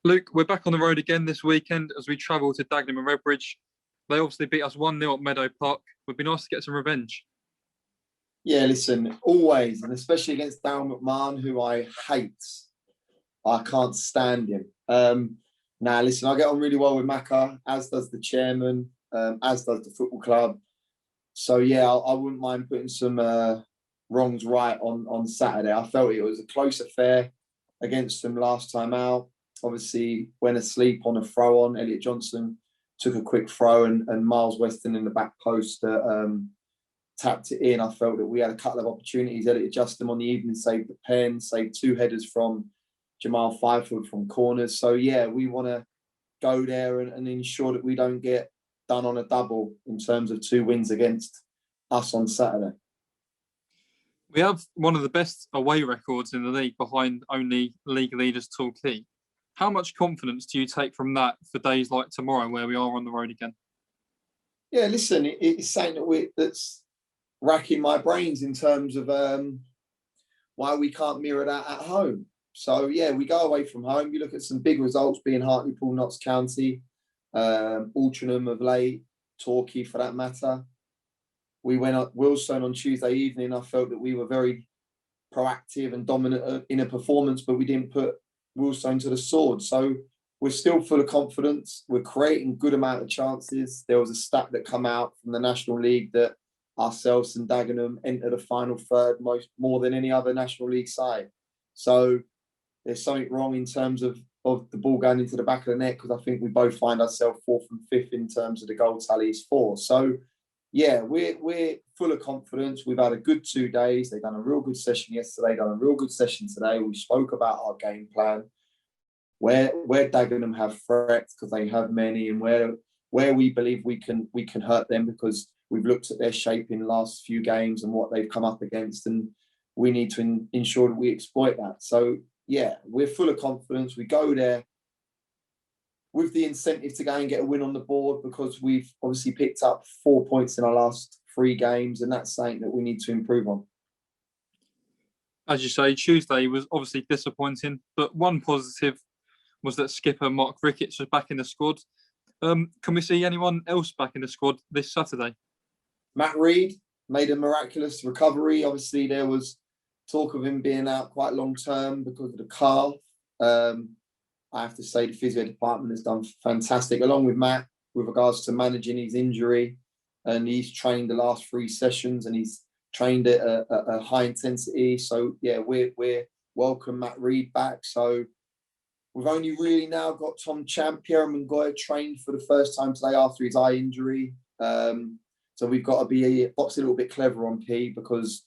Luke, we're back on the road again this weekend as we travel to Dagenham and Redbridge. They obviously beat us 1-0 at Meadow Park. Would be nice to get some revenge. Yeah, listen, always, and especially against Darryl McMahon, who I hate. I can't stand him. Listen, I get on really well with Macca, as does the chairman, as does the football club. So, yeah, I wouldn't mind putting some wrongs right on Saturday. I felt it was a close affair against them last time out. Obviously, went asleep on a throw-on. Elliot Johnson took a quick throw and Miles Weston in the back post tapped it in. I felt that we had a couple of opportunities. Elliot Justin on the evening saved the pen, saved 2 headers from Jamal Fifield from corners. So, yeah, we want to go there and ensure that we don't get done on a double in terms of 2 wins against us on Saturday. We have one of the best away records in the league behind only league leaders Torquay. How much confidence do you take from that for days like tomorrow where we are on the road again? Yeah, listen, it's something that's racking my brains in terms of why we can't mirror that at home. So, yeah, we go away from home. You look at some big results being Hartlepool, Notts County, Altrincham of late, Torquay for that matter. We went up Willstone on Tuesday evening. I felt that we were very proactive and dominant in a performance, but we didn't put Willstone to the sword. So we're still full of confidence. We're creating good amount of chances. There was a stat that come out from the National League that ourselves and Dagenham enter the final third more than any other National League side. So there's something wrong in terms of the ball going into the back of the net, because I think we both find ourselves 4th and 5th in terms of the goal tallies for. So, yeah, we're full of confidence. We've had a good 2 days. They've done a real good session yesterday, done a real good session today. We spoke about our game plan, where Dagenham have threats because they have many, and where we believe we can hurt them because we've looked at their shape in the last few games and what they've come up against, and we need to ensure that we exploit that. So, yeah, we're full of confidence. We go there with the incentive to go and get a win on the board because we've obviously picked up 4 points in our last 3 games, and that's something that we need to improve on. As you say, Tuesday was obviously disappointing, but one positive was that skipper Mark Ricketts was back in the squad. Can we see anyone else back in the squad this Saturday? Matt Reed made a miraculous recovery. Obviously, there was talk of him being out quite long term because of the calf. I have to say the physio department has done fantastic, along with Matt, with regards to managing his injury. And he's trained the last 3 sessions and he's trained at a high intensity. So, yeah, we're welcome Matt Reed back. So we've only really now got Tom Champ, Pierre Mungoya trained for the first time today after his eye injury. So we've got to be box a little bit clever on P because,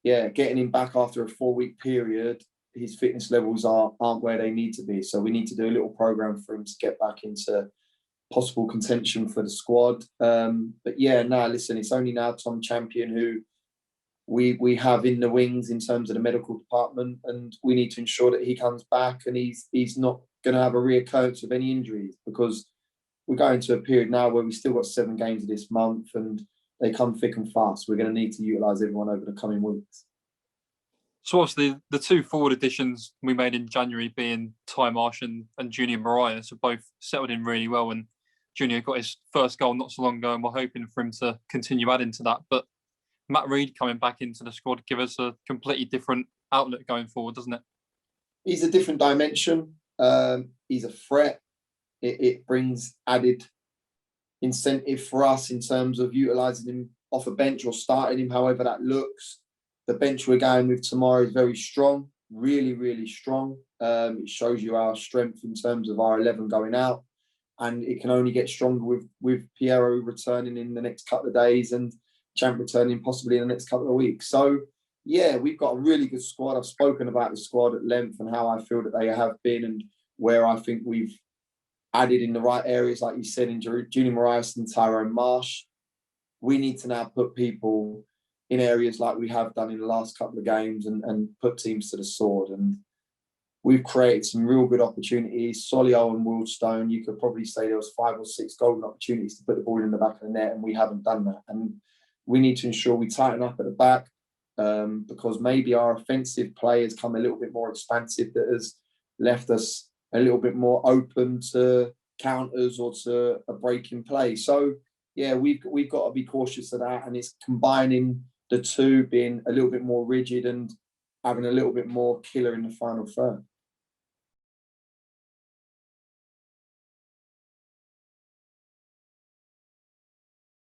yeah, getting him back after a 4-week period, his fitness levels aren't where they need to be. So we need to do a little program for him to get back into possible contention for the squad. But yeah, listen, it's only now Tom Champion who we have in the wings in terms of the medical department, and we need to ensure that he comes back and he's not going to have a reoccurrence of any injuries, because we're going to a period now where we've still got 7 games this month and they come thick and fast. We're going to need to utilise everyone over the coming weeks. So obviously the 2 forward additions we made in January being Ty Marsh and Junior Mariah, so both settled in really well, and Junior got his first goal not so long ago and we're hoping for him to continue adding to that. But Matt Reed coming back into the squad give us a completely different outlook going forward, doesn't it? He's a different dimension. He's a threat. It brings added incentive for us in terms of utilising him off a bench or starting him, however that looks. The bench we're going with tomorrow is very strong, really, really strong. It shows you our strength in terms of our 11 going out, and it can only get stronger with Piero returning in the next couple of days and Champ returning possibly in the next couple of weeks. So, yeah, we've got a really good squad. I've spoken about the squad at length and how I feel that they have been and where I think we've added in the right areas, like you said, in Junior Marias and Tyrone Marsh. We need to now put people in areas like we have done in the last couple of games and put teams to the sword. And we've created some real good opportunities. Solio and Willstone, you could probably say there was 5 or 6 golden opportunities to put the ball in the back of the net, and we haven't done that. And we need to ensure we tighten up at the back because maybe our offensive play has come a little bit more expansive, that has left us a little bit more open to counters or to a break in play. So yeah, we've got to be cautious of that, and it's combining the two, being a little bit more rigid and having a little bit more killer in the final third.